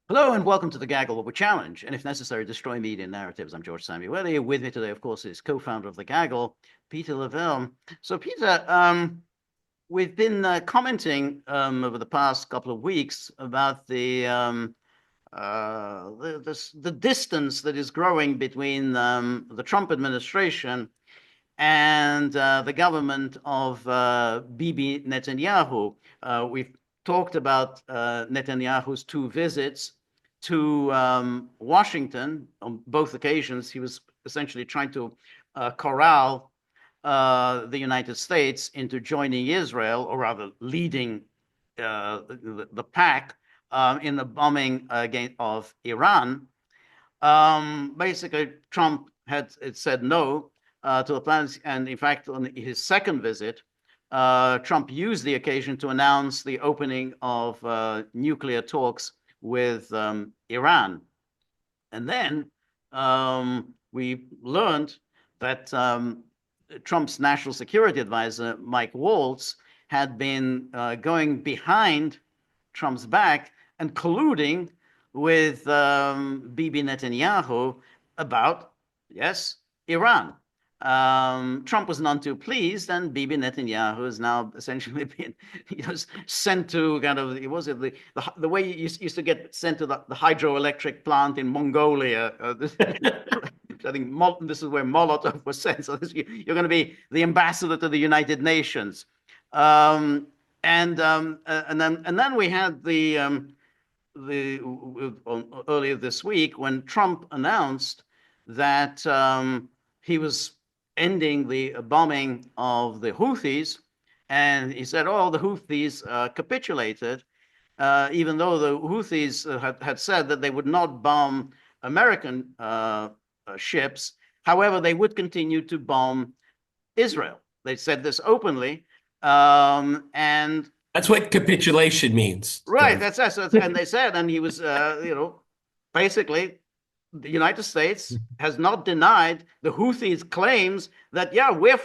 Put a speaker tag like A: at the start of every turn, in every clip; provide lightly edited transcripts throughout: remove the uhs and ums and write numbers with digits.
A: Hello and welcome to the Gaggle, where we challenge and, if necessary, destroy media narratives. I'm George Samuel. With me today, of course, is co-founder of the Gaggle, Peter Lavelle. So, Peter, we've been commenting over the past couple of weeks about the distance that is growing between the Trump administration and the government of Bibi Netanyahu. We've talked about Netanyahu's two visits to Washington. On both occasions, he was essentially trying to corral the United States into joining Israel, or rather leading the pack in the bombing of Iran. Basically, Trump had said no to the plans, and in fact, on his second visit, Trump used the occasion to announce the opening of nuclear talks with Iran. And then we learned that Trump's national security advisor, Mike Waltz, had been going behind Trump's back and colluding with Bibi Netanyahu about, yes, Iran. Trump was none too pleased, and Bibi Netanyahu has now essentially been sent to kind of, was it the way you used to get sent to the hydroelectric plant in Mongolia? I think this is where Molotov was sent. So you're going to be the ambassador to the United Nations. And then we had earlier this week when Trump announced that he was ending the bombing of the Houthis, and he said, "Oh, the Houthis capitulated," even though the Houthis had said that they would not bomb American ships. However, they would continue to bomb Israel. They said this openly, and
B: That's what capitulation means,
A: right,
B: George.
A: that's and they said, and he was, basically, the United States has not denied the Houthis' claims that, yeah, we're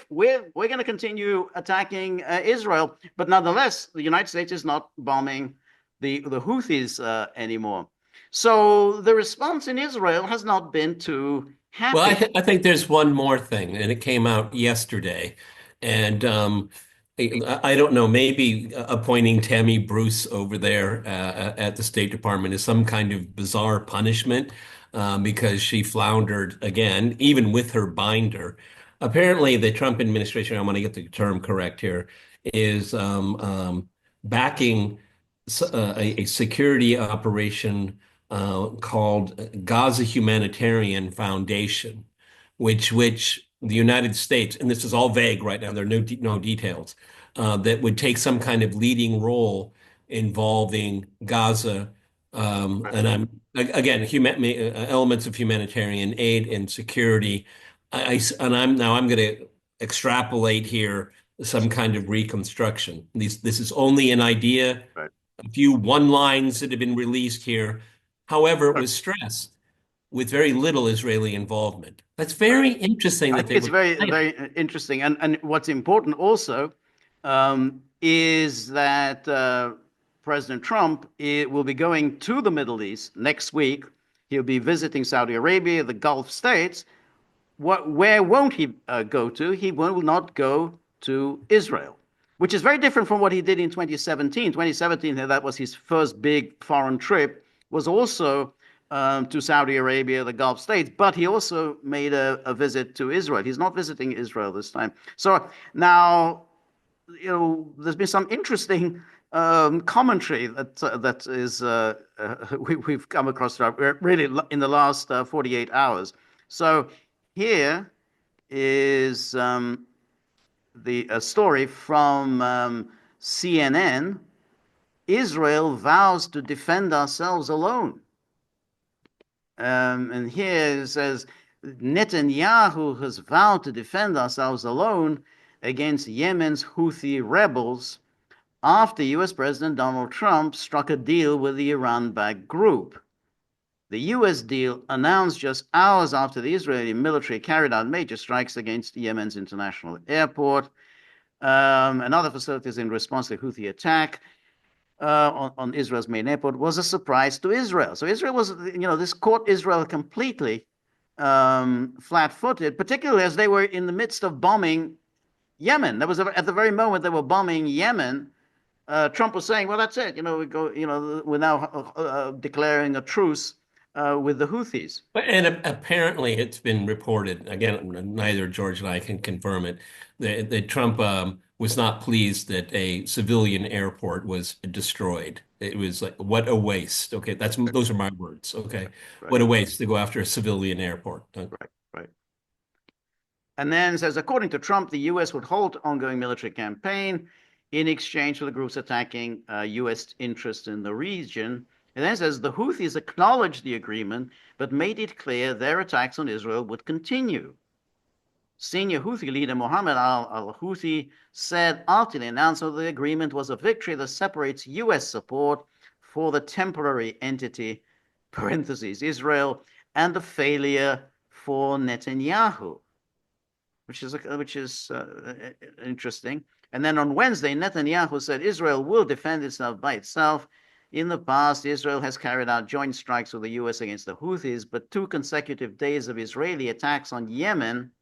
A: going to continue attacking Israel, but nonetheless, the United States is not bombing the Houthis anymore. So the response in Israel has not been too
B: Well, I,
A: happy.
B: th I think there's one more thing, and it came out yesterday. And I don't know, maybe appointing Tammy Bruce over there at the State Department is some kind of bizarre punishment because she floundered again, even with her binder. Apparently, the Trump administration, I want to get the term correct here, is backing a security operation called Gaza Humanitarian Foundation, which the United States, and this is all vague right now, there are no details, that would take some kind of leading role involving Gaza, and I'm again elements of humanitarian aid and security. I'm going to extrapolate here some kind of reconstruction. This is only an idea,
A: Right.
B: a few one lines that have been released here. However, it was stressed with very little Israeli involvement. That's very interesting
A: I
B: that
A: think
B: they
A: it's
B: would.
A: very interesting, and what's important also is that President Trump will be going to the Middle East next week. He'll be visiting Saudi Arabia, the Gulf states. Where won't he go to? He will not go to Israel, which is very different from what he did in 2017. 2017, that was his first big foreign trip, was also to Saudi Arabia, the Gulf states, but he also made a visit to Israel. He's not visiting Israel this time. So now, there's been some interesting commentary that is we've come across really in the last 48 hours. So here is the a story from CNN. Israel vows to defend ourselves alone. And here it says Netanyahu has vowed to defend ourselves alone against Yemen's Houthi rebels after US President Donald Trump struck a deal with the Iran-backed group. The US deal announced just hours after the Israeli military carried out major strikes against Yemen's international airport and other facilities in response to the Houthi attack. on Israel's main airport was a surprise to Israel. So Israel was, this caught Israel completely flat-footed, particularly as they were in the midst of bombing Yemen. That was at the very moment they were bombing Yemen. Trump was saying, "Well, that's it. We're now declaring a truce with the Houthis."
B: And apparently, it's been reported again. Neither George and I can confirm it. That Trump was not pleased that a civilian airport was destroyed. It was like, what a waste. Okay, those are my words. Okay,
A: Right,
B: what a waste to go after a civilian airport.
A: right, right. And then says, according to Trump, the U.S. would halt ongoing military campaign in exchange for the groups attacking U.S. interests in the region. And then says the Houthis acknowledged the agreement, but made it clear their attacks on Israel would continue. Senior Houthi leader Mohammed al-Houthi said after the announcement of the agreement was a victory that separates U.S. support for the temporary entity, parentheses, Israel, and the failure for Netanyahu, which is interesting. And then on Wednesday, Netanyahu said Israel will defend itself by itself. In the past, Israel has carried out joint strikes with the U.S. against the Houthis, but 2 consecutive days of Israeli attacks on Yemen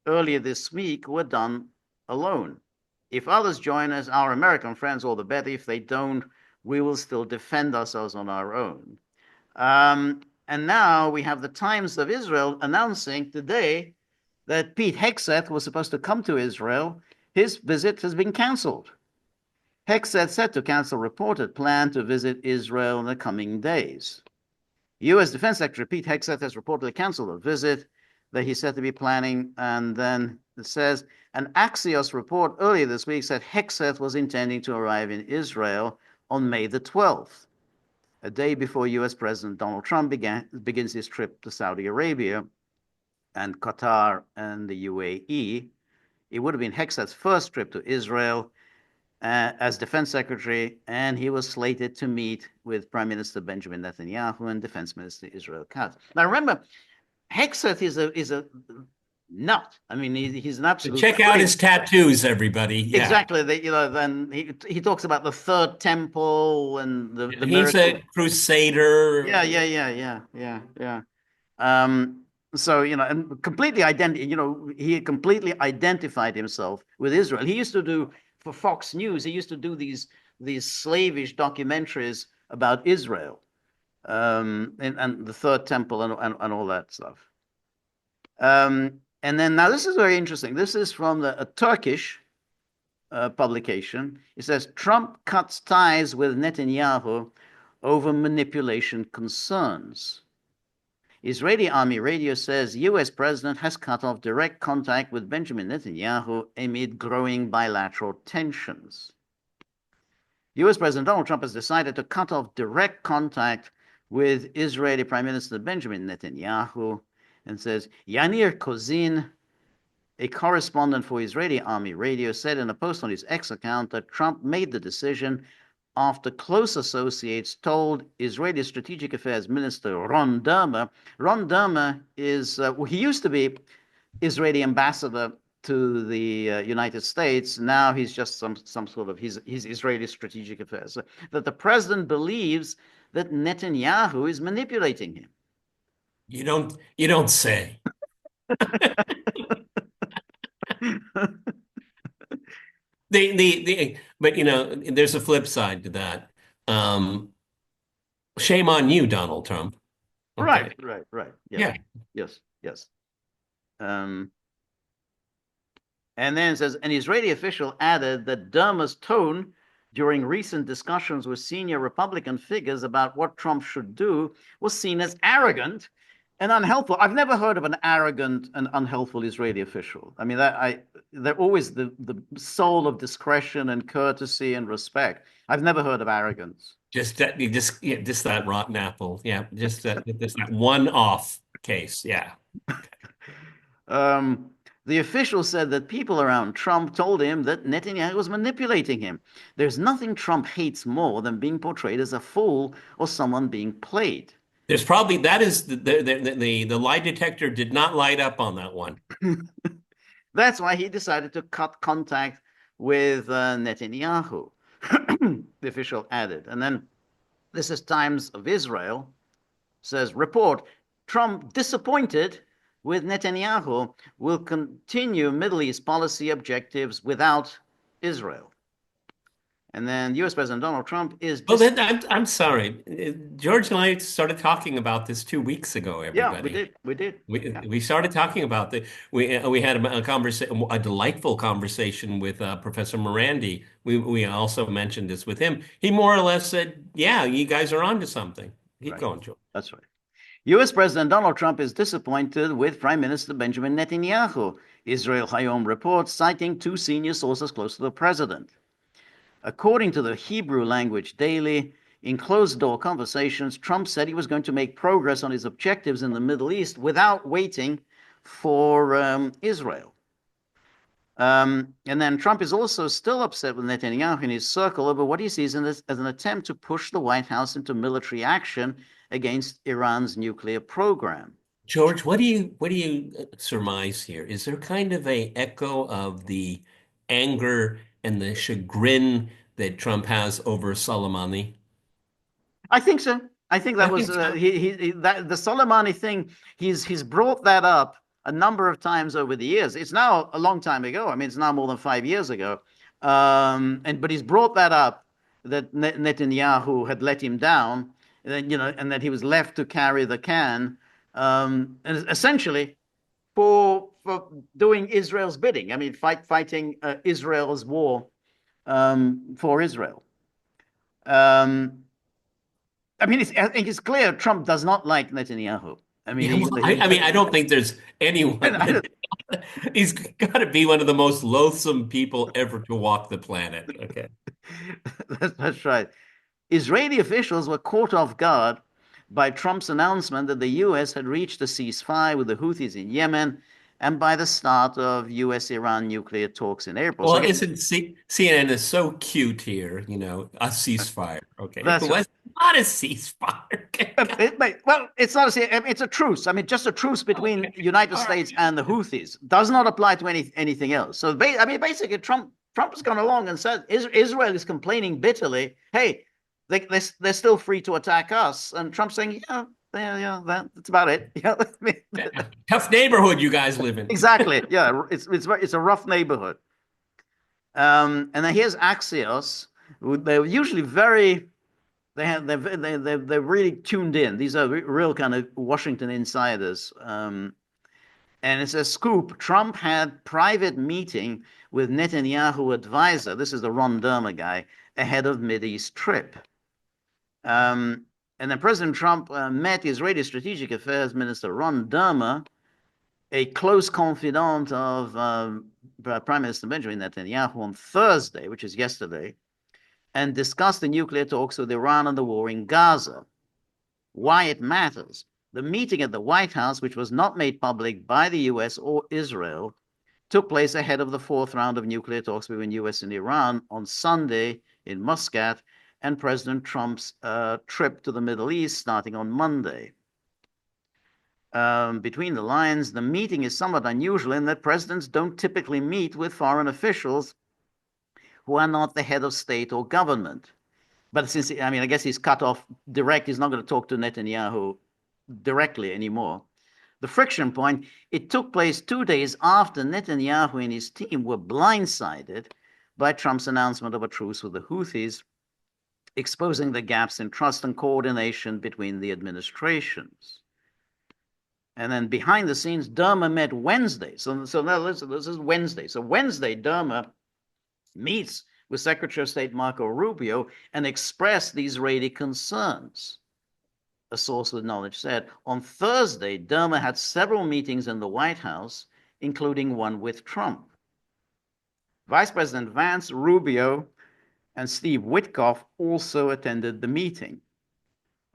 A: earlier this week were done alone. If others join us, our American friends, all the better. If they don't, we will still defend ourselves on our own. And now we have the Times of Israel announcing today that Pete Hegseth was supposed to come to Israel. His visit has been cancelled. Hegseth said to cancel reported plan to visit Israel in the coming days. U.S. Defense Secretary Pete Hegseth has reportedly canceled a visit that he said to be planning. And then it says an Axios report earlier this week said Hegseth was intending to arrive in Israel on May the 12th, a day before U.S. President Donald Trump begins his trip to Saudi Arabia and Qatar and the UAE. It would have been Hegseth's first trip to Israel as defense secretary, and he was slated to meet with Prime Minister Benjamin Netanyahu and Defense Minister Israel Katz. Now, remember, Hegseth is a nut. I mean, he's an absolute.
B: Check out his tattoos, everybody. Yeah.
A: Exactly. Then he talks about the third temple and the
B: He's
A: miracle.
B: a crusader.
A: Yeah. So, and he completely identified himself with Israel. He used to do for Fox News. He used to do these slavish documentaries about Israel, and the third temple and all that stuff. And then now this is very interesting. This is from a Turkish publication. It says Trump cuts ties with Netanyahu over manipulation concerns. Israeli Army radio says U.S. president has cut off direct contact with Benjamin Netanyahu amid growing bilateral tensions. U.S. President Donald Trump has decided to cut off direct contact with Israeli Prime Minister Benjamin Netanyahu, and says Yanir Kozin, a correspondent for Israeli Army radio, said in a post on his X account that Trump made the decision after close associates told Israeli Strategic Affairs Minister Ron Dermer. Ron Dermer is, he used to be Israeli ambassador to the United States. Now he's just some sort of, he's Israeli Strategic Affairs. That the president believes that Netanyahu is manipulating him.
B: You don't say. But there's a flip side to that. Shame on you, Donald Trump.
A: Okay. Right.
B: Yeah.
A: Yes. And then it says an Israeli official added that Dermer's tone during recent discussions with senior Republican figures about what Trump should do was seen as arrogant and unhelpful. I've never heard of an arrogant and unhelpful Israeli official. I mean, they're always the soul of discretion and courtesy and respect. I've never heard of arrogance.
B: Just that rotten apple. Yeah, just that one-off case. Yeah.
A: The official said that people around Trump told him that Netanyahu was manipulating him. There's nothing Trump hates more than being portrayed as a fool or someone being played.
B: There's probably that is the lie detector did not light up on that one.
A: That's why he decided to cut contact with Netanyahu. The official added. And then this is Times of Israel says, report, Trump disappointed with Netanyahu will continue Middle East policy objectives without Israel. And then US President Donald Trump is
B: Well, then I'm sorry. George and I started talking about this 2 weeks ago,
A: yeah, we
B: everybody.
A: did. We did.
B: We
A: Yeah,
B: we started talking about the we had a conversation, a delightful conversation with Professor Morandi. We also mentioned this with him. He more or less said, "Yeah, you guys are onto something." Keep
A: right.
B: going, George.
A: That's right. US President Donald Trump is disappointed with Prime Minister Benjamin Netanyahu, Israel Hayom reports, citing two senior sources close to the president. According to the Hebrew Language Daily, in closed door conversations, Trump said he was going to make progress on his objectives in the Middle East without waiting for Israel. And then Trump is also still upset with Netanyahu in his circle over what he sees as an attempt to push the White House into military action against Iran's nuclear program.
B: George, what do you surmise here? Is there kind of a echo of the anger and the chagrin that Trump has over Soleimani?
A: I think so. I think that
B: I
A: was
B: think so.
A: that the Soleimani thing. He's brought that up a number of times over the years. It's now a long time ago. I mean, it's now more than 5 years ago. And but he's brought that up that Netanyahu had let him down, and then, and that he was left to carry the can, and essentially for doing Israel's bidding. I mean, fighting Israel's war for Israel. Um, I mean, I think it's clear Trump does not like Netanyahu. I mean,
B: Yeah, well, I mean, I don't think there's anyone that he's got to be one of the most loathsome people ever to walk the planet. Okay.
A: that's right. Israeli officials were caught off guard by Trump's announcement that the U.S. had reached a ceasefire with the Houthis in Yemen and by the start of U.S.-Iran nuclear talks in April. So
B: Well,
A: again,
B: isn't CNN is so cute here, a ceasefire. Okay. It
A: that's right.
B: was not a ceasefire. Okay.
A: Well, it's not it's a truce. I mean, just a truce between
B: Okay.
A: United
B: All right.
A: States and the Houthis does not apply to anything else. So, I mean, basically, Trump has gone along and said Israel is complaining bitterly. Hey, they're still free to attack us, and Trump's saying, yeah, that's about it. Yeah, I mean,
B: Tough neighborhood you guys live in.
A: exactly. Yeah, it's a rough neighborhood. And then here's Axios. They're usually very they're really tuned in. These are real kind of Washington insiders. And it's a scoop. Trump had private meeting with Netanyahu advisor. This is the Ron Dermer guy ahead of Mideast trip. And then President Trump met Israeli Strategic Affairs Minister Ron Dermer, a close confidant of Prime Minister Benjamin Netanyahu, on Thursday, which is yesterday, and discussed the nuclear talks with Iran and the war in Gaza. Why it matters. The meeting at the White House, which was not made public by the US or Israel, took place ahead of the fourth round of nuclear talks between US and Iran on Sunday in Muscat and President Trump's trip to the Middle East starting on Monday. Between the lines, the meeting is somewhat unusual in that presidents don't typically meet with foreign officials who are not the head of state or government. But since, I mean, I guess he's cut off direct, he's not going to talk to Netanyahu directly anymore. The friction point, it took place 2 days after Netanyahu and his team were blindsided by Trump's announcement of a truce with the Houthis, exposing the gaps in trust and coordination between the administrations. And then behind the scenes, Dermer met Wednesday. So now listen, this is Wednesday. So Wednesday, Dermer meets with Secretary of State Marco Rubio and expressed these Israeli concerns. A source with knowledge said. On Thursday, Dermer had several meetings in the White House, including one with Trump. Vice President Vance, Rubio, and Steve Witkoff also attended the meeting.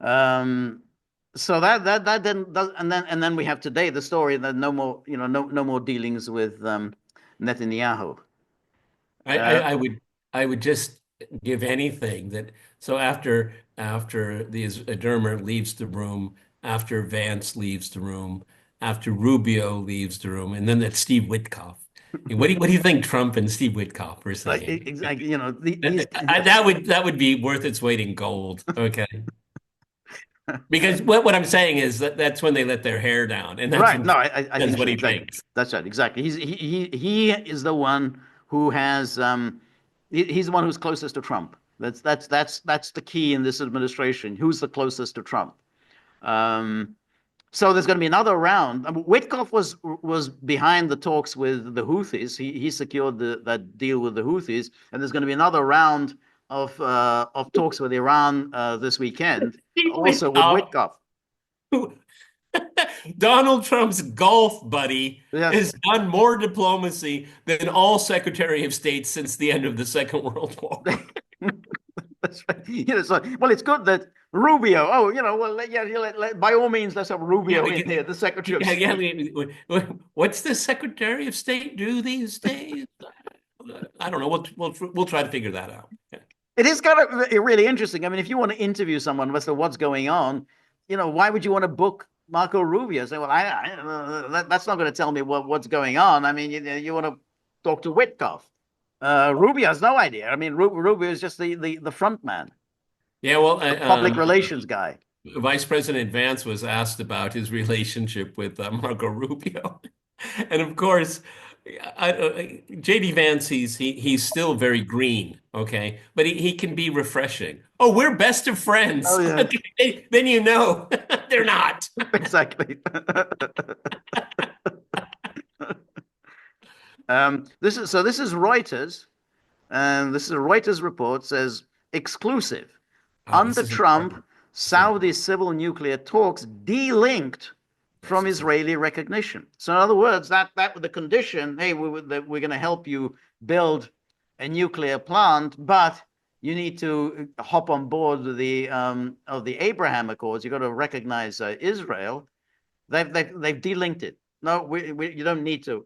A: So that then does, and then we have today the story that no more dealings with Netanyahu.
B: I would just give anything that so after the Dermer leaves the room, after Vance leaves the room, after Rubio leaves the room, and then that Steve Witkoff. What do you think Trump and Steve Witkoff are
A: Like
B: saying?
A: exactly, these.
B: That would be worth its weight in gold. Okay. Because what I'm saying is that that's when they let their hair down, and that's
A: Right.
B: when
A: No,
B: Trump
A: I
B: says
A: think
B: what
A: so.
B: he
A: Exactly.
B: thinks.
A: That's right. Exactly. He is the one who has he's the one who's closest to Trump. That's the key in this administration. Who's the closest to Trump? Um, so there's going to be another round. I mean, Witkoff was behind the talks with the Houthis. He secured that deal with the Houthis, and there's going to be another round of talks with Iran this weekend,
B: Steve
A: also with
B: Witkoff,
A: Witkoff.
B: who Donald Trump's golf buddy,
A: Yes.
B: has done more diplomacy than all Secretary of States since the end of the Second World War.
A: That's right. So, well, it's good that Rubio. Oh, well, yeah, by all means, let's have
B: Yeah,
A: Rubio in here, the Secretary of
B: yeah.
A: State.
B: What's the Secretary of State do these days? I don't know. We'll try to figure that out. Yeah.
A: It is kind of really interesting. I mean, if you want to interview someone as to what's going on, why would you want to book Marco Rubio? Say, well, that's not going to tell me what's going on. I mean, you want to talk to Witkoff. Rubio has no idea. I mean, Rubio is just the front man,
B: Yeah, well,
A: the public relations guy.
B: Vice President Vance was asked about his relationship with Marco Rubio, and of course, JD Vance, he's still very green, okay, but he can be refreshing. Oh, we're best of
A: Oh
B: friends.
A: yeah,
B: Okay, then you know they're not.
A: exactly. This is Reuters, and this is a Reuters report says exclusive.
B: Oh, this
A: Under
B: is
A: Trump,
B: important. This is
A: Saudi
B: important.
A: civil nuclear talks delinked
B: This
A: from
B: is
A: Israeli recognition. So in other words, that was the condition. Hey, we're going to help you build a nuclear plant, but you need to hop on board of the Abraham Accords. You got to recognize Israel. They've delinked it. No, you don't need to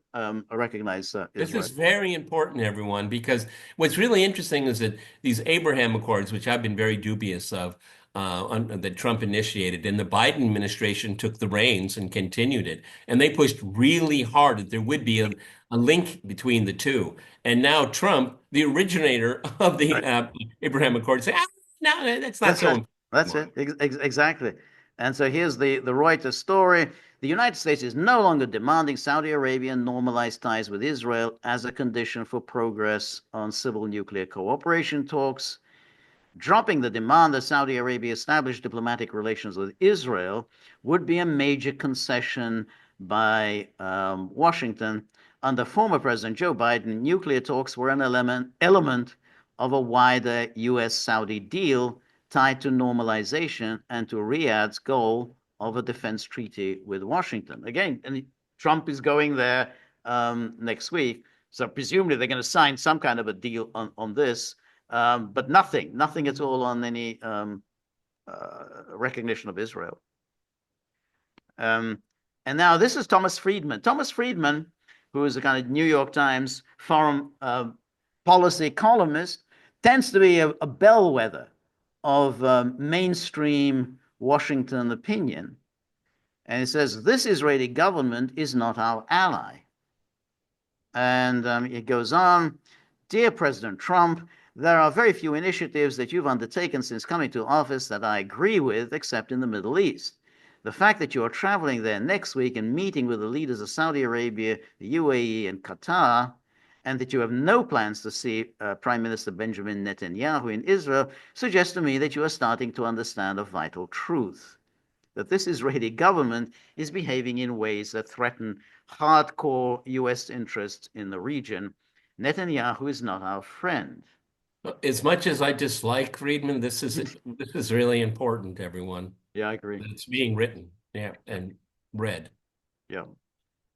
A: recognize
B: This is
A: Israel.
B: very important, everyone, because what's really interesting is that these Abraham Accords, which I've been very dubious of, that Trump initiated, and the Biden administration took the reins and continued it, and they pushed really hard that there would be a link between the two. And now Trump, the originator of the
A: Right.
B: Abraham Accords, say, no, that's not
A: That's
B: so
A: it.
B: important
A: That's
B: anymore.
A: it. Exactly. And so here's the Reuters story. The United States is no longer demanding Saudi Arabia normalize ties with Israel as a condition for progress on civil nuclear cooperation talks. Dropping the demand that Saudi Arabia establish diplomatic relations with Israel would be a major concession by Washington. Under former President Joe Biden, nuclear talks were an element of a wider U.S. Saudi deal tied to normalization and to Riyadh's goal of a defense treaty with Washington. Again, and Trump is going there next week. So presumably they're going to sign some kind of a deal on this, but nothing at all on any recognition of Israel. Um, and now this is Thomas Friedman. Thomas Friedman, who is a kind of New York Times foreign policy columnist, tends to be a bellwether of mainstream Washington opinion. And he says, this Israeli government is not our ally. And it goes on, dear President Trump, there are very few initiatives that you've undertaken since coming to office that I agree with, except in the Middle East. The fact that you are traveling there next week and meeting with the leaders of Saudi Arabia, the UAE, and Qatar, and that you have no plans to see Prime Minister Benjamin Netanyahu in Israel suggests to me that you are starting to understand a vital truth, that this Israeli government is behaving in ways that threaten hardcore US interests in the region. Netanyahu is not our friend.
B: As much as I dislike Friedman, this is really important, everyone.
A: Yeah, I agree.
B: It's being written, yeah, and read.
A: Yeah.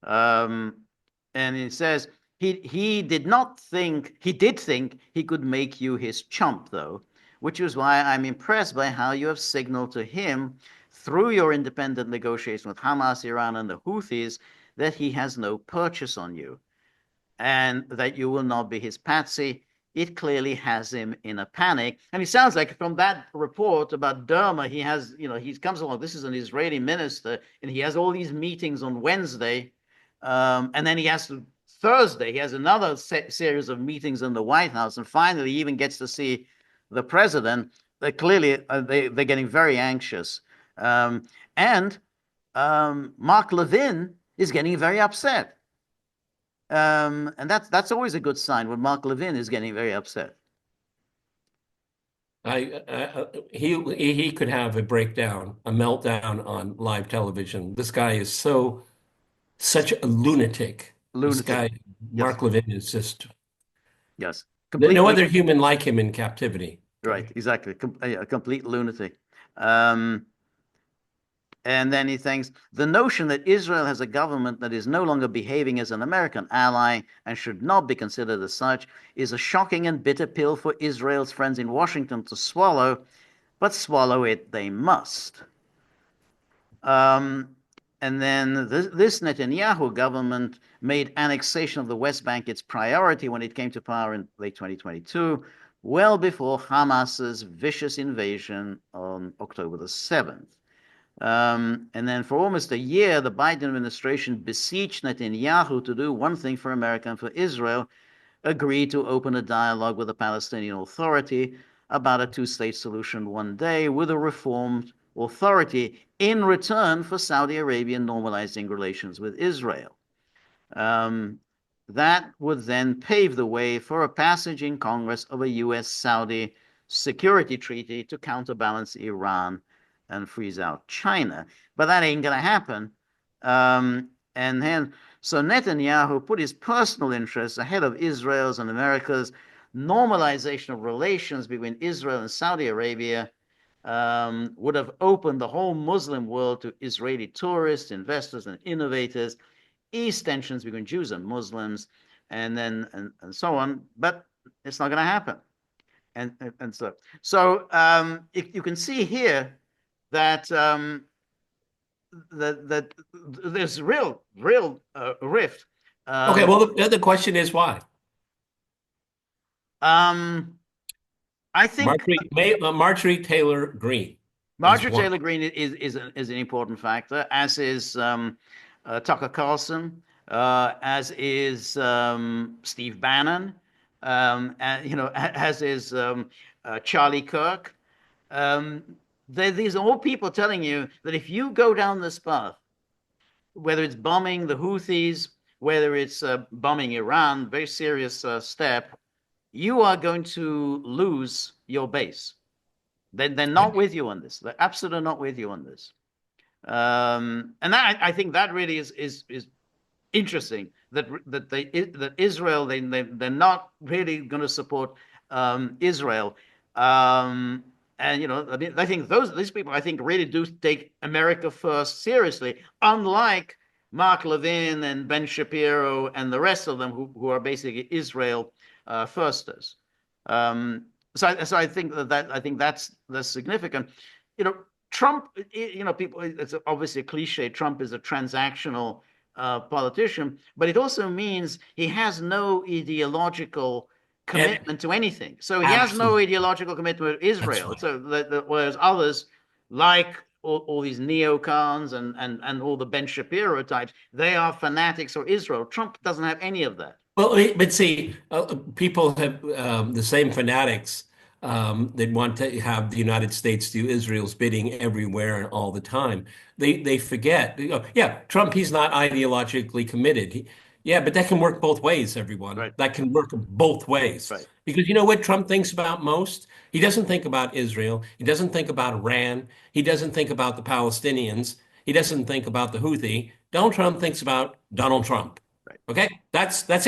A: Um, and he says he did think he could make you his chump, though, which is why I'm impressed by how you have signaled to him through your independent negotiation with Hamas, Iran, and the Houthis that he has no purchase on you and that you will not be his patsy. It clearly has him in a panic. And it sounds like from that report about Derma, he comes along. This is an Israeli minister, and he has all these meetings on Wednesday, and then he has to Thursday, he has another series of meetings in the White House, and finally, he even gets to see the president. They clearly they're getting very anxious, and Mark Levin is getting very upset, and that's always a good sign when Mark Levin is getting very upset.
B: He could have a breakdown, a meltdown on live television. This guy is such a lunatic. This
A: Lunatic,
B: guy,
A: yes,
B: Mark Levin, is just
A: yes,
B: no
A: complete
B: other human like him in captivity.
A: right, exactly, a complete lunatic. Um, And then he thinks the notion that Israel has a government that is no longer behaving as an American ally and should not be considered as such is a shocking and bitter pill for Israel's friends in Washington to swallow, but swallow it they must. Um, and then this Netanyahu government made annexation of the West Bank its priority when it came to power in late 2022, well before Hamas's vicious invasion on October the 7th. And then for almost a year, the Biden administration beseeched Netanyahu to do one thing for America and for Israel, agree to open a dialogue with the Palestinian Authority about a two-state solution one day with a reformed authority in return for Saudi Arabia normalizing relations with Israel. Um, that would then pave the way for a passage in Congress of a U.S.-Saudi security treaty to counterbalance Iran and freeze out China. But that ain't going to happen. And then, so Netanyahu put his personal interests ahead of Israel's and America's normalization of relations between Israel and Saudi Arabia. Would have opened the whole Muslim world to Israeli tourists, investors, and innovators, ease tensions between Jews and Muslims, and then and so on. But it's not going to happen. And so you can see here that that there's real rift.
B: Okay, well, the question is why?
A: Um, I think
B: Marjorie Taylor Greene is
A: Marjorie
B: one.
A: Taylor Greene is an important factor, as is Tucker Carlson, as is Steve Bannon, and as is Charlie Kirk. Um, these are all people telling you that if you go down this path, whether it's bombing the Houthis, whether it's bombing Iran, very serious step, you are going to lose your base. They're not with you on this. They're absolutely not with you on this. And I think that really is interesting that Israel they're not really going to support Israel. And I mean, I think these people I think really do take America first seriously, unlike Mark Levin and Ben Shapiro and the rest of them who are basically Israel firsters. Um, so I think that's significant. You know, Trump. People. It's obviously a cliche. Trump is a transactional politician, but it also means he has no ideological
B: And
A: commitment to anything. So he has no
B: absolutely,
A: ideological commitment to
B: that's
A: Israel.
B: right.
A: So whereas others, like all these neocons and all the Ben Shapiro types, they are fanatics for Israel. Trump doesn't have any of that.
B: Well, but see, people have the same fanatics that want to have the United States do Israel's bidding everywhere and all the time. They forget. Yeah, Trump, he's not ideologically committed. Yeah, but that can work both ways, everyone.
A: Right,
B: That can work both ways.
A: right,
B: Because you know what Trump thinks about most? He doesn't think about Israel. He doesn't think about Iran. He doesn't think about the Palestinians. He doesn't think about the Houthi. Donald Trump thinks about Donald Trump.
A: right.
B: Okay, that's it.
A: That's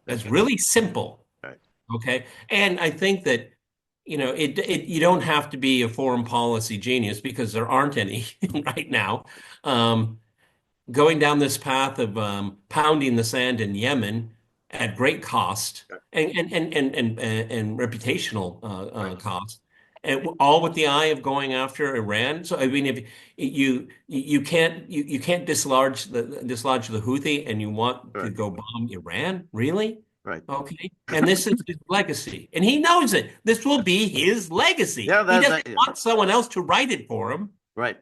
B: That's
A: it.
B: really simple.
A: Right,
B: Okay, and I think that you don't have to be a foreign policy genius because there aren't any right now. Um, Going down this path of pounding the sand in Yemen at great cost
A: right,
B: and reputational
A: right,
B: cost, and all with the eye of going after Iran. So I mean, if you can't dislodge the Houthi, and you want to
A: right,
B: go bomb Iran, really?
A: right.
B: Okay, and this is his legacy, and he knows it. This will be his legacy.
A: Yeah,
B: He
A: that
B: doesn't
A: yeah,
B: want someone else to write it for him.
A: right.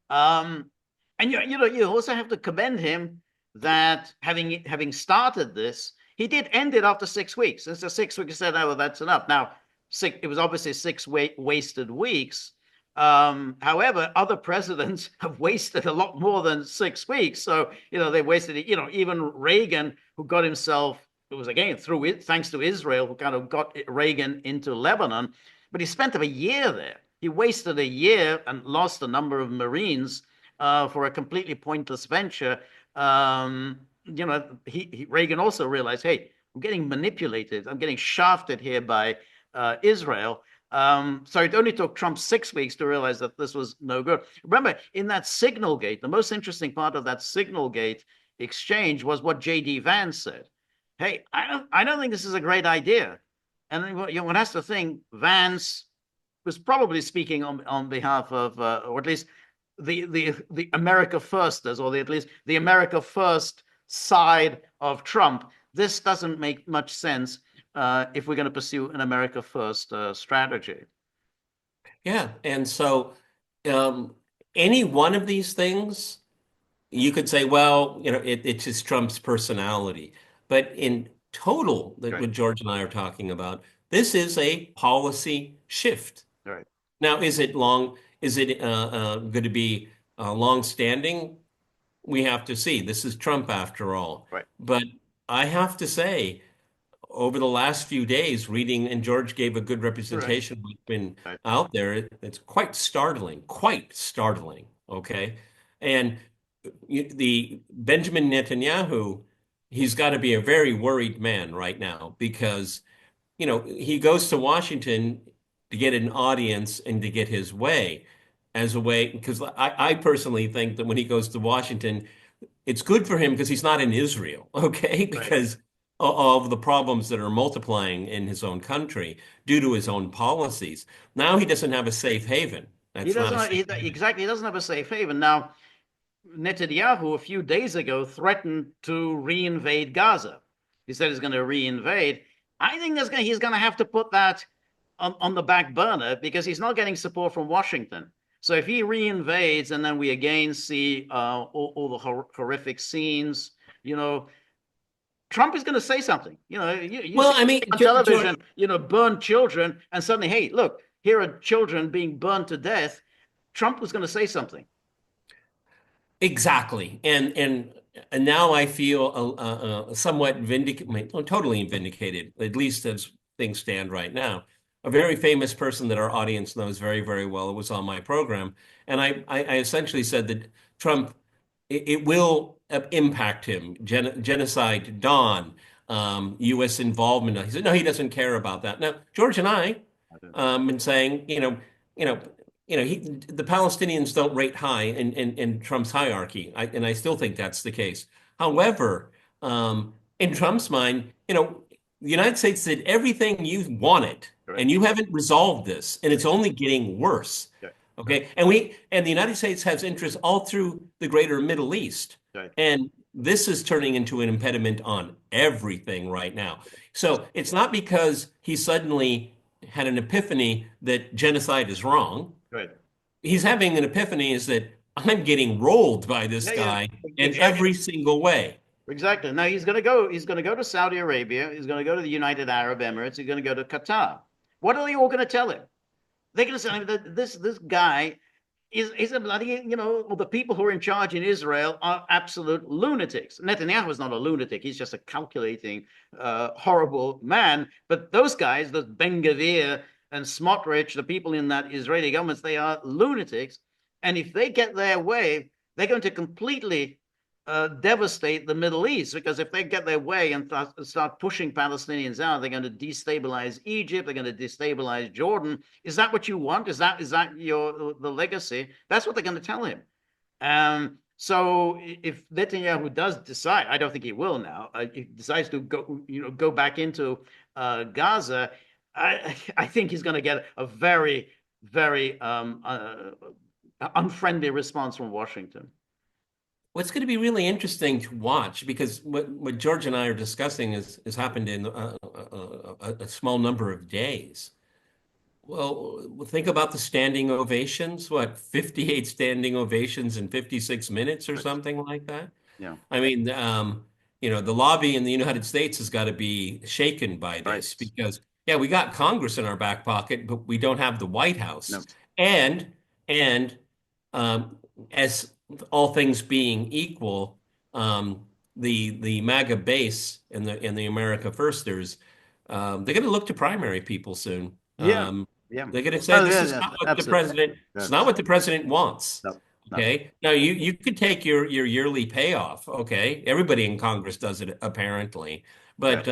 A: Um, and you also have to commend him. that having started this, he did end it after 6 weeks. And so 6 weeks, he said, "Oh, well, that's enough." Now, it was obviously six wasted weeks. However, other presidents have wasted a lot more than 6 weeks. So, they wasted it. Even Reagan, who got himself, it was again through it, thanks to Israel, who kind of got Reagan into Lebanon, but he spent a year there. He wasted a year and lost a number of Marines for a completely pointless venture. Reagan also realized, hey, I'm getting manipulated. I'm getting shafted here by Israel. So it only took Trump 6 weeks to realize that this was no good. Remember, in that Signal Gate, the most interesting part of that Signal Gate exchange was what J.D. Vance said. Hey, I don't think this is a great idea. And one has to think Vance was probably speaking on behalf of, or at least the America Firsters, or at least the America First side of Trump. This doesn't make much sense if we're going to pursue an America First strategy.
B: Yeah. And so any one of these things, you could say, well, it's just Trump's personality. But in total, that
A: Right.
B: what George and I are talking about, this is a policy shift.
A: Right.
B: Now, is it going to be long-standing? We have to see. This is Trump after all.
A: Right.
B: But I have to say, over the last few days, reading, and George gave a good
A: Right.
B: representation of what's been
A: Right.
B: out there, it's quite startling, quite startling. Okay. And the Benjamin Netanyahu, he's got to be a very worried man right now because, he goes to Washington to get an audience and to get his way as a way, because I personally think that when he goes to Washington, it's good for him because he's not in Israel, okay?
A: Right.
B: Because of the problems that are multiplying in his own country due to his own policies. Now he doesn't have a safe haven.
A: He
B: That's not
A: doesn't
B: a
A: have,
B: safe
A: he,
B: haven.
A: exactly. He doesn't have a safe haven now. Netanyahu a few days ago threatened to reinvade Gaza. He said he's going to reinvade. I think he's going to have to put that on the back burner because he's not getting support from Washington. So if he reinvades and then we again see all the horrific scenes, you know, Trump is going to say something. You
B: Well,
A: see
B: I mean,
A: on
B: George,
A: television, burn children, and suddenly, hey, look, here are children being burned to death. Trump was going to say something.
B: exactly. And now I feel somewhat vindicated, totally vindicated, at least as things stand right now. A very famous person that our audience knows very, very well was on my program. And I essentially said that Trump, it will impact him. Genocide, dawn, U.S. involvement. He said, no, he doesn't care about that. Now, George and I been saying, you know, the Palestinians don't rate high in Trump's hierarchy, and I still think that's the case. However, in Trump's mind, the United States did everything you wanted,
A: Right.
B: and you haven't resolved this, and it's only getting worse.
A: Right.
B: Okay, and the United States has interests all through the greater Middle East,
A: Right.
B: and this is turning into an impediment on everything right now. So it's not because he suddenly had an epiphany that genocide is wrong.
A: Right.
B: He's having an epiphany is that I'm getting rolled by this
A: Yeah. Yeah.
B: guy in
A: Exactly.
B: every single way.
A: Exactly. Now he's going to go. He's going to go to Saudi Arabia. He's going to go to the United Arab Emirates. He's going to go to Qatar. What are they all going to tell him? They're going to say that this guy is a bloody, the people who are in charge in Israel are absolute lunatics. Netanyahu is not a lunatic. He's just a calculating, horrible man. But those guys, the Ben Gvir and Smotrich, the people in that Israeli government, they are lunatics. And if they get their way, they're going to completely devastate the Middle East because if they get their way and start pushing Palestinians out, they're going to destabilize Egypt. They're going to destabilize Jordan. Is that what you want? Is that the legacy? That's what they're going to tell him. So if Netanyahu does decide, I don't think he will now. If he decides to go back into Gaza, I think he's going to get a very, very unfriendly response from Washington.
B: What's going to be really interesting to watch, because what George and I are discussing is happened in a small number of days. Well, think about the standing ovations, 58 standing ovations in 56 minutes or something like that.
A: Yeah.
B: I mean, the lobby in the United States has got to be shaken by
A: Right.
B: this because, yeah, we got Congress in our back pocket, but we don't have the White House.
A: No.
B: And and um, as all things being equal, the MAGA base and the America Firsters, they're going to look to primary people soon.
A: Yeah. Yeah.
B: They're going to say
A: Oh,
B: this
A: yeah,
B: is
A: yeah,
B: not what the
A: absolutely.
B: president. It's not
A: That's
B: what the president wants.
A: no, no.
B: Okay. Now you could take your yearly payoff. Okay. Everybody in Congress does it apparently,
A: Yeah.
B: but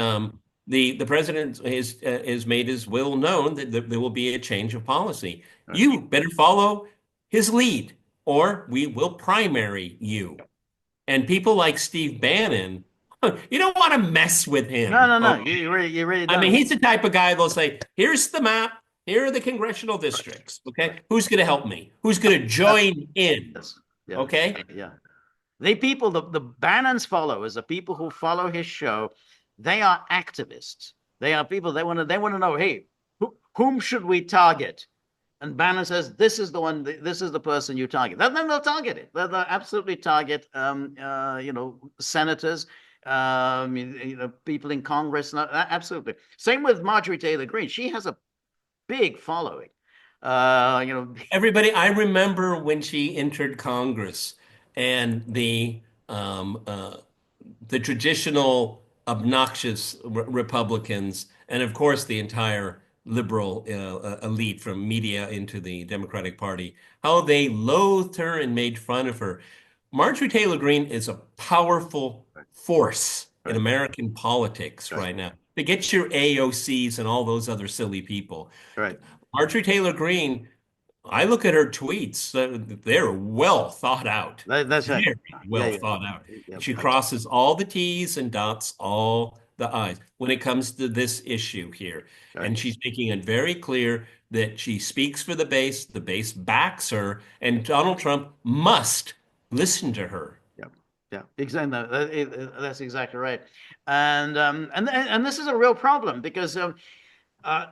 B: the president has made his will known that there will be a change of policy.
A: Right.
B: You better follow his lead, or we will primary you. And people like Steve Bannon, you don't want to mess with
A: No,
B: him.
A: no, no.
B: Okay.
A: You really
B: I mean,
A: don't.
B: he's the type of guy that'll say, here's the map. Here are the congressional
A: Right.
B: districts. Okay.
A: Right.
B: Who's going to help me? Who's going to
A: That's
B: join in?
A: yes. Yeah.
B: Okay.
A: Yeah. They people, the Bannon's followers, the people who follow his show, they are activists. They are people they want to know, hey, whom should we target? And Bannon says, this is the one, this is the person you target. Then they'll target it. They'll absolutely target, senators, people in Congress. Absolutely. Same with Marjorie Taylor Greene. She has a big following. Uh, you know,
B: Everybody, I remember when she entered Congress and um, uh, the traditional obnoxious Republicans, and of course the entire liberal elite from media into the Democratic Party, how they loathed her and made fun of her. Marjorie Taylor Greene is a powerful force in
A: right,
B: American politics
A: right,
B: right now. Forget your AOCs and all those other silly people.
A: right.
B: Marjorie Taylor Greene, I look at her tweets, they're well thought out.
A: That's right.
B: Very
A: Yeah,
B: well
A: yeah,
B: thought out.
A: yeah.
B: She crosses all the T's and dots all the I's when it comes to this issue here.
A: Right.
B: And she's making it very clear that she speaks for the base backs her, and Donald Trump must listen to her.
A: Yeah, yeah, exactly. That's exactly right. And this is a real problem because uh,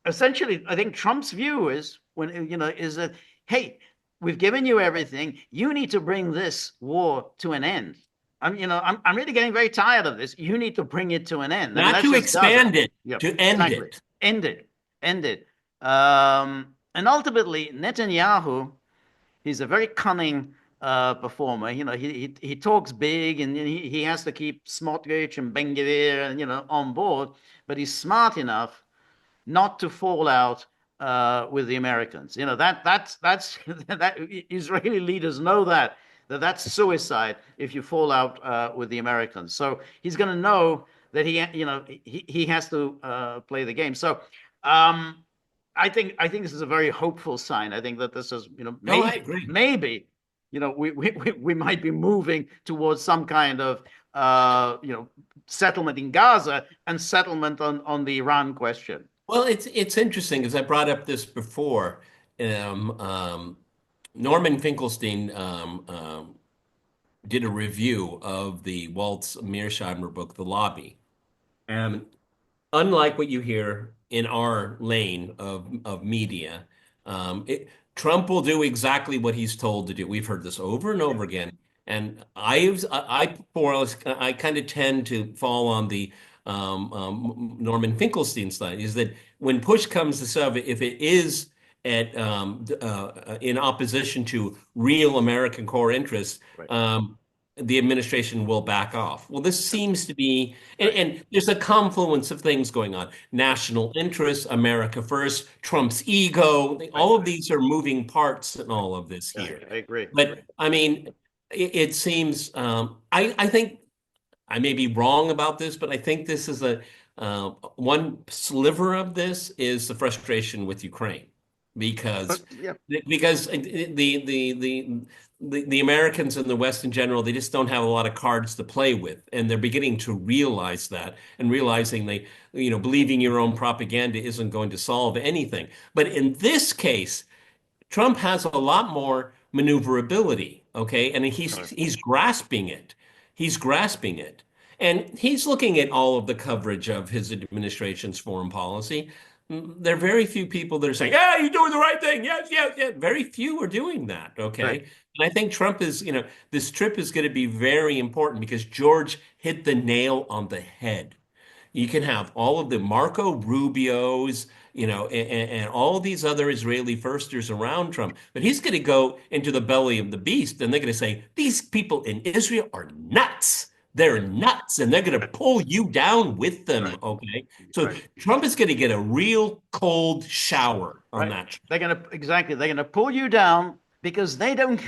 A: essentially, I think Trump's view is is that, hey, we've given you everything. You need to bring this war to an end. I'm really getting very tired of this. You need to bring it to an end. And
B: Not
A: that
B: to
A: just does it.
B: expand it,
A: Yeah,
B: to end
A: exactly.
B: it.
A: End it. End it. And ultimately, Netanyahu, he's a very cunning performer. He talks big, and he has to keep Smotrich and Ben-Gvir and on board, but he's smart enough not to fall out with the Americans. That's that Israeli leaders know that's suicide if you fall out with the Americans. So he's going to know that he has to play the game. So I think this is a very hopeful sign. I think that this is
B: No, I
A: maybe
B: agree.
A: we might be moving towards some kind of settlement in Gaza and settlement on the Iran question.
B: Well, it's interesting because I brought up this before. Norman Finkelstein did a review of the Waltz Mearsheimer book, The Lobby. And unlike what you hear in our lane of media, Trump will do exactly what he's told to do. We've heard this over and over again. And I kind of tend to fall on the Norman Finkelstein side, is that when push comes to shove, if it is in opposition to real American core interests,
A: Right.
B: The administration will back off. Well, this seems to be,
A: Right.
B: and there's a confluence of things going on. National interests, America first, Trump's ego,
A: Right.
B: all of these are moving parts in all of this
A: Yeah,
B: here.
A: I agree.
B: But I mean, it seems, I think I may be wrong about this, but I think this is one sliver of this is the frustration with Ukraine because
A: Yeah.
B: because the Americans and the West in general, they just don't have a lot of cards to play with, and they're beginning to realize that and realizing believing your own propaganda isn't going to solve anything. But in this case, Trump has a lot more maneuverability, okay? And he's grasping it. He's grasping it. And he's looking at all of the coverage of his administration's foreign policy. there are very few people that are saying, "Yeah, you're doing the right thing." Yes, yes, yes. Very few are doing that.
A: Right.
B: Okay. And I think Trump is, this trip is going to be very important because George hit the nail on the head. You can have all of the Marco Rubios, and all these other Israeli firsters around Trump, but he's going to go into the belly of the beast, and they're going to say these people in Israel are nuts. They're nuts, and they're going to pull you down with them.
A: Right.
B: Okay, so
A: Right.
B: Trump is going to get a real cold shower on
A: Right.
B: that.
A: They're gonna pull you down because they don't,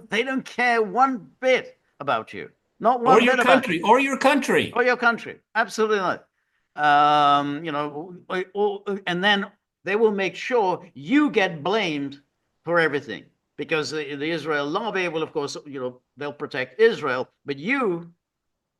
A: they don't care one bit about you. Not
B: Or
A: one
B: your
A: bit about
B: country, or your country.
A: or your country. Absolutely not. And then they will make sure you get blamed for everything because the Israel lobby will, of course, they'll protect Israel, but you,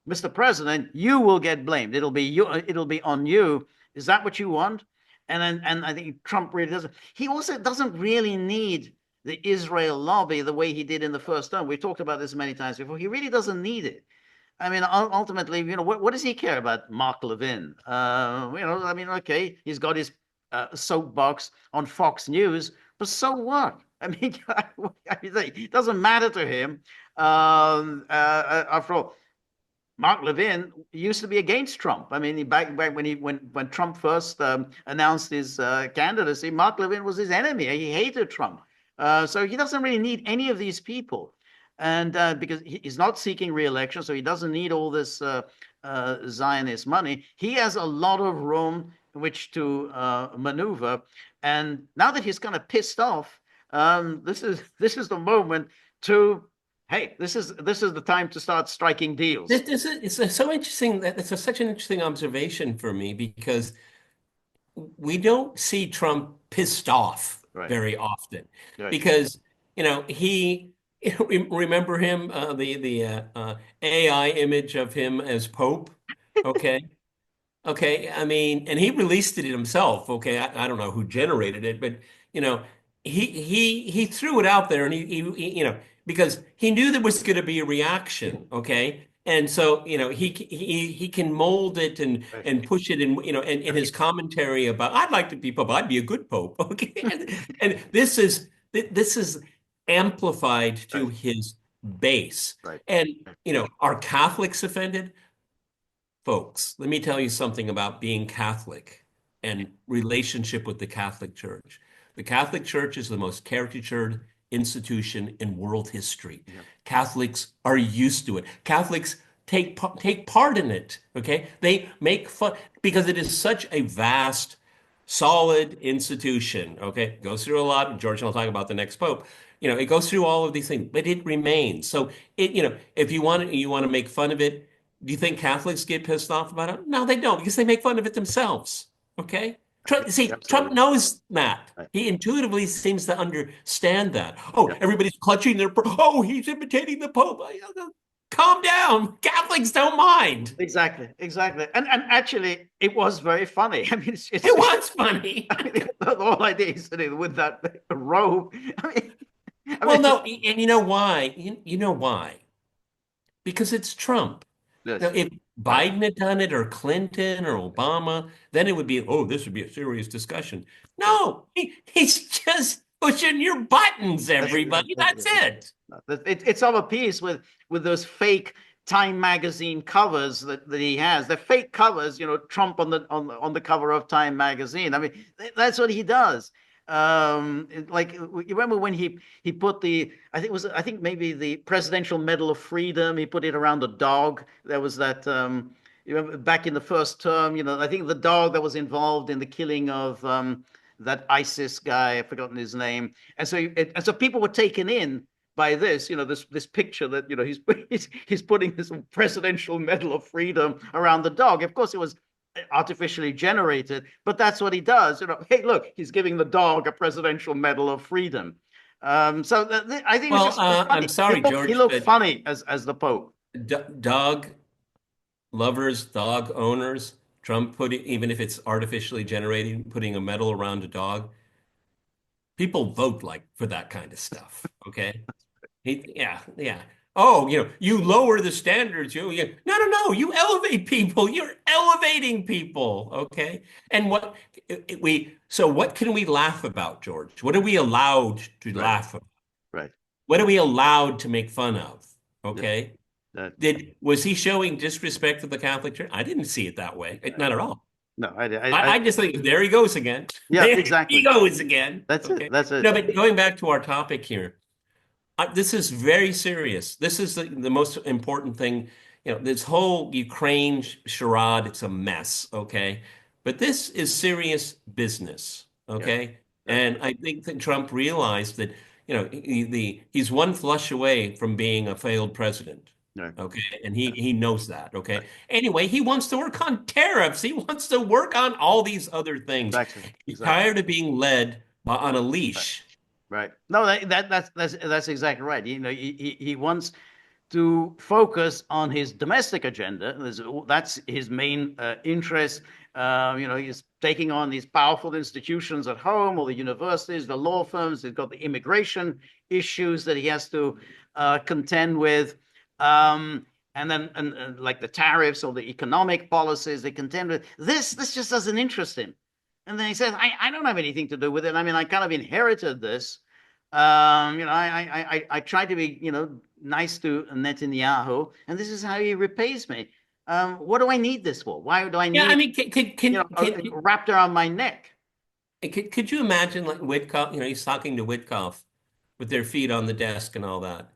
A: Mr. President, you will get blamed. It'll be you. It'll be on you. Is that what you want? And I think Trump really doesn't. He also doesn't really need the Israel lobby the way he did in the first term. We've talked about this many times before. He really doesn't need it. I mean, ultimately, what does he care about Mark Levin? I mean, okay, he's got his soapbox on Fox News, but so what? I mean, it doesn't matter to him. After all, Mark Levin used to be against Trump. I mean, back when Trump first announced his candidacy, Mark Levin was his enemy. He hated Trump. So he doesn't really need any of these people, and because he's not seeking re-election, so he doesn't need all this Zionist money. He has a lot of room in which to maneuver. And now that he's kind of pissed off, this is the moment to hey, this is the time to start striking deals.
B: This is it's so interesting that it's such an interesting observation for me because we don't see Trump pissed off
A: Right,
B: very often
A: right.
B: because he remember him the AI image of him as Pope, okay. Okay, I mean, and he released it himself. Okay, I don't know who generated it, but you know, he threw it out there, and he because he knew there was going to be a reaction. Okay, and so he can mold it and
A: Right.
B: push it in and in his commentary about I'd like to be pope, I'd be a good pope. Okay, and this is amplified to
A: Right,
B: his base,
A: right,
B: and are Catholics offended? Folks, let me tell you something about being Catholic and relationship with the Catholic Church. The Catholic Church is the most caricatured institution in world history.
A: yeah,
B: Catholics are used to it. Catholics take part in it, okay? They make fun because it is such a vast, solid institution, okay? It goes through a lot. George and I'll talk about the next pope. It goes through all of these things, but it remains. So if you want to make fun of it, do you think Catholics get pissed off about it? No, they don't, because they make fun of it themselves. Okay? See, Trump
A: absolutely.
B: knows that.
A: Right.
B: He intuitively seems to understand that.
A: Yeah.
B: Oh, everybody's clutching their, oh, he's imitating the Pope. Calm down. Catholics don't mind.
A: Exactly, exactly. And actually, it was very funny. I mean,
B: It was funny.
A: I mean, the whole idea is sitting with that robe.
B: Well, no, and you know why? You know why? Because it's Trump. Now,
A: Yes,
B: if
A: right.
B: Biden had done it or Clinton or Obama, then it would be, oh, this would be a serious discussion.
A: Right.
B: No, he's just pushing your buttons, everybody. That's it.
A: It's of a piece with those fake Time magazine covers that he has. They're fake covers, Trump on the cover of Time magazine. I mean, that's what he does. Like you remember when he put I think maybe the Presidential Medal of Freedom. He put it around the dog. There was that. You remember back in the first term, I think the dog that was involved in the killing of that ISIS guy. I've forgotten his name. And so people were taken in by this, this picture that he's putting this Presidential Medal of Freedom around the dog. Of course, it was artificially generated, but that's what he does. Hey, look, he's giving the dog a Presidential Medal of Freedom. So I think
B: Well,
A: it's
B: I'm
A: funny. He
B: sorry,
A: looked, he
B: George,
A: looked
B: but
A: funny as the Pope.
B: dog lovers, dog owners, Trump put it, even if it's artificially generated, putting a medal around a dog, people vote like for that kind of stuff. Okay. Yeah, yeah. oh, you lower the standards. No, no, no. You elevate people. You're elevating people. Okay. And so what can we laugh about, George? What are we allowed to
A: Right.
B: laugh about?
A: Right.
B: What are we allowed to make fun of?
A: Yeah.
B: Okay.
A: That,
B: Was he showing disrespect to the Catholic Church? I didn't see it that way. Not at all.
A: no,
B: I just think there he goes again.
A: yeah,
B: There he
A: exactly.
B: goes again.
A: That's it.
B: Okay.
A: That's it.
B: No, but going back to our topic here, this is very serious. This is the most important thing. This whole Ukraine charade, it's a mess, okay? But this is serious business,
A: Yeah.
B: okay?
A: Right.
B: And I think that Trump realized that, he's one flush away from being a failed president,
A: Right.
B: okay? And he knows that, okay?
A: Right.
B: Anyway, he wants to work on tariffs. He wants to work on all these other things.
A: Exactly.
B: He's
A: Exactly.
B: tired of being led on a
A: Right.
B: leash.
A: Right. No, that's exactly right. He wants to focus on his domestic agenda. That's his main interest. He's taking on these powerful institutions at home, all the universities, the law firms. He's got the immigration issues that he has to contend with. And then, like the tariffs or the economic policies they contend with. This just doesn't interest him. And then he says, I don't have anything to do with it. I mean, I kind of inherited this. I try to be, nice to Netanyahu, and this is how he repays me. What do I need this for? Why do I
B: Yeah, I
A: need,
B: mean,
A: wrapped around my neck?
B: could you imagine like Witkoff, he's talking to Witkoff with their feet on the desk and all that.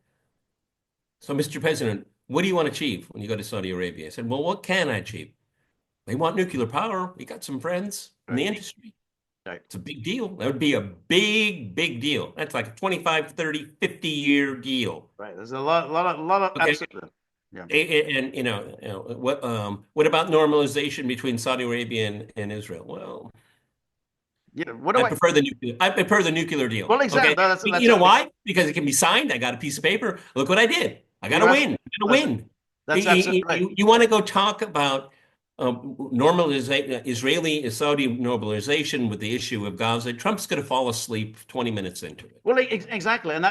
B: So, Mr. President, what do you want to achieve when you go to Saudi Arabia? I said, well, what can I achieve? They want nuclear power. We got some friends in
A: Right,
B: the industry.
A: right,
B: It's a big deal. That would be a big, big deal. That's like a 25, 30, 50-year deal.
A: right. There's a lot of
B: Okay.
A: absolutely. Yeah.
B: And, what about normalization between Saudi Arabia and Israel? Well,
A: Yeah. What do I?
B: I prefer the nuclear deal.
A: Well, exactly.
B: Okay.
A: That's
B: You know why? Because it can be signed. I got a piece of paper. Look what I did. I got to
A: you're
B: win. I got to
A: that's
B: win.
A: that's absolutely right.
B: You want to go talk about normalization, Saudi normalization with the issue of Gaza. Trump's going to fall asleep 20 minutes into it.
A: Well, exactly, and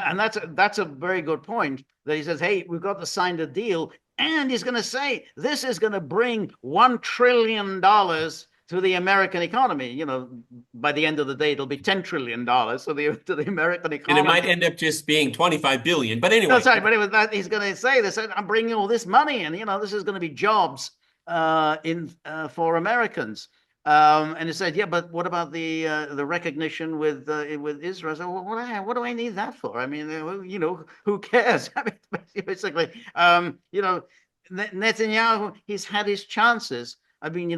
A: that's a very good point. That he says, "Hey, we've got to sign the deal," and he's going to say, "This is going to bring $1 trillion to the American economy." By the end of the day, it'll be $10 trillion to the American
B: And it might
A: economy.
B: end up just being 25 billion. But
A: No,
B: anyway,
A: sorry, but it was that he's going to say this. I'm bringing all this money, and this is going to be jobs in for Americans. And he said, "Yeah, but what about the recognition with Israel?" So, well, what do I need that for? I mean, who cares? I mean, basically, Netanyahu, he's had his chances. I mean,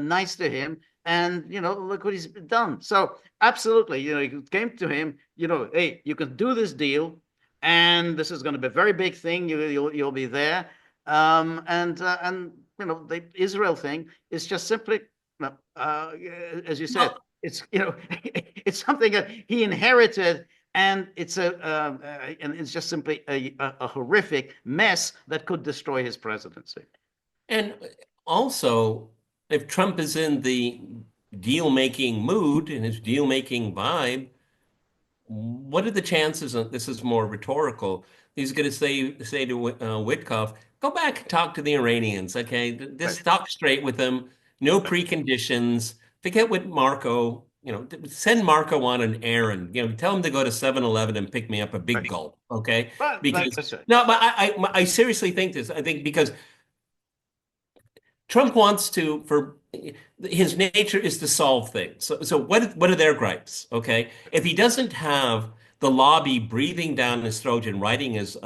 A: nice to him, and look what he's done. So, absolutely, he came to him. Hey, you can do this deal, and this is going to be a very big thing. You'll be there, and the Israel thing is just simply as you said,
B: well,
A: it's it's something that he inherited, and it's just simply a horrific mess that could destroy his presidency.
B: and also, if Trump is in the deal-making mood and his deal-making vibe, what are the chances? This is more rhetorical. He's going to say to Witkoff, "Go back and talk to the Iranians. Okay,
A: Right,
B: just talk straight with them. No preconditions. Forget what Marco. Send Marco on an errand. Tell him to go to 7-Eleven and pick me up a big
A: right.
B: gulp. Okay,
A: But
B: because
A: that's it.
B: no, but I seriously think this. I think because Trump wants to, for his nature is to solve things. So what are their gripes? Okay, if he doesn't have the lobby breathing down his throat and writing his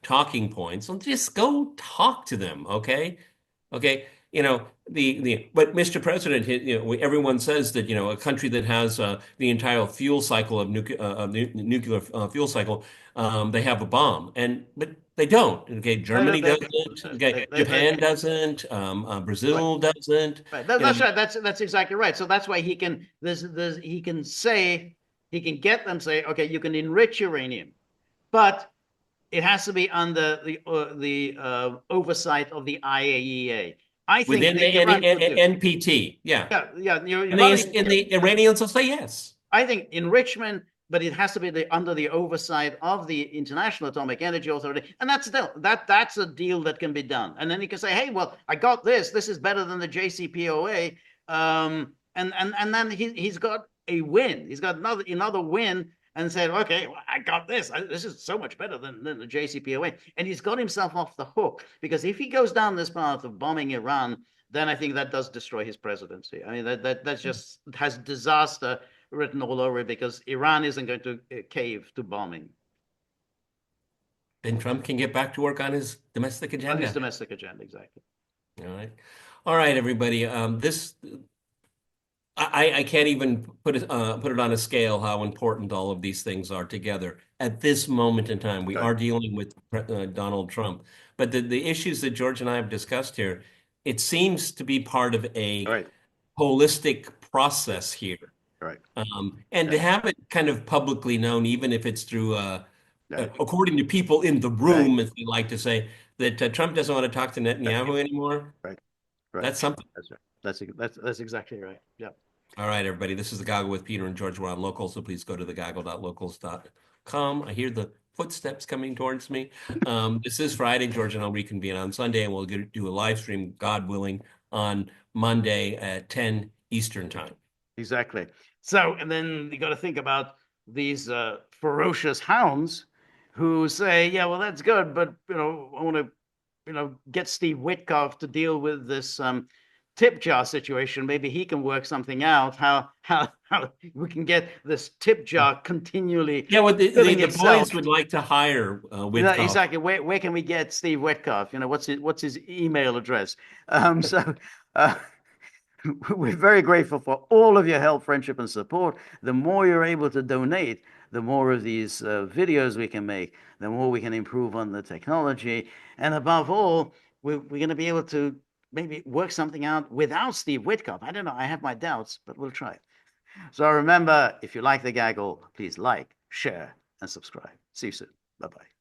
B: talking points, well, just go talk to them. Okay, okay. But Mr. President, everyone says that a country that has the entire fuel cycle of nuclear fuel cycle, they have a bomb, but they don't. Okay,
A: They,
B: Germany
A: they,
B: doesn't.
A: they,
B: Okay,
A: they,
B: Japan doesn't.
A: right,
B: Brazil doesn't.
A: right.
B: You know,
A: That's right. That's exactly right. So that's why he can say he can get them say, okay, you can enrich uranium, but it has to be under the oversight of the IAEA. I think
B: within
A: the
B: the
A: Iran could do.
B: NPT, yeah,
A: Yeah, yeah.
B: and the Iranians will say yes.
A: I think enrichment but it has to be under the oversight of the International Atomic Energy Authority, and that's a deal that can be done. And then you can say, hey, well, I got this. This is better than the JCPOA, and then he's got a win. He's got another win. And said, okay, well, I got this. This is so much better than the JCPOA. And he's got himself off the hook, because if he goes down this path of bombing Iran, then I think that does destroy his presidency. I mean, that's just has disaster written all over it, because Iran isn't going to cave to bombing.
B: Then Trump can get back to work on his domestic agenda.
A: On his domestic agenda, exactly.
B: All right, everybody. I can't even put it on a scale how important all of these things are together at this moment in time. We are dealing with Donald Trump, but the issues that George and I have discussed here, it seems to be part of a holistic process here.
A: Right.
B: And to have it kind of publicly known, even if it's through, according to people in the room, as they like to say, that Trump doesn't want to talk to Netanyahu anymore.
A: Right.
B: That's something.
A: That's right. That's exactly right. Yeah.
B: All right, everybody. This is The Goggle with Peter and George. We're on Local, so please go to thegoggle.locals.com. I hear the footsteps coming towards me. This is Friday. George and I'll reconvene on Sunday, and we'll do a live stream, God willing, on Monday at 10 Eastern time.
A: Exactly. So, and then you got to think about these ferocious hounds who say, yeah, well, that's good, but, I want to, get Steve Witkoff to deal with this tip jar situation. Maybe he can work something out, how we can get this tip jar continually.
B: Yeah, well, the boys would like to hire Witkoff.
A: Exactly. Where can we get Steve Witkoff? What's his email address? We're very grateful for all of your help, friendship, and support. The more you're able to donate, the more of these videos we can make, the more we can improve on the technology. And above all, we're going to be able to maybe work something out without Steve Witkoff. I don't know. I have my doubts, but we'll try it. So remember, if you like The Gaggle, please like, share, and subscribe. See you soon. Bye-bye.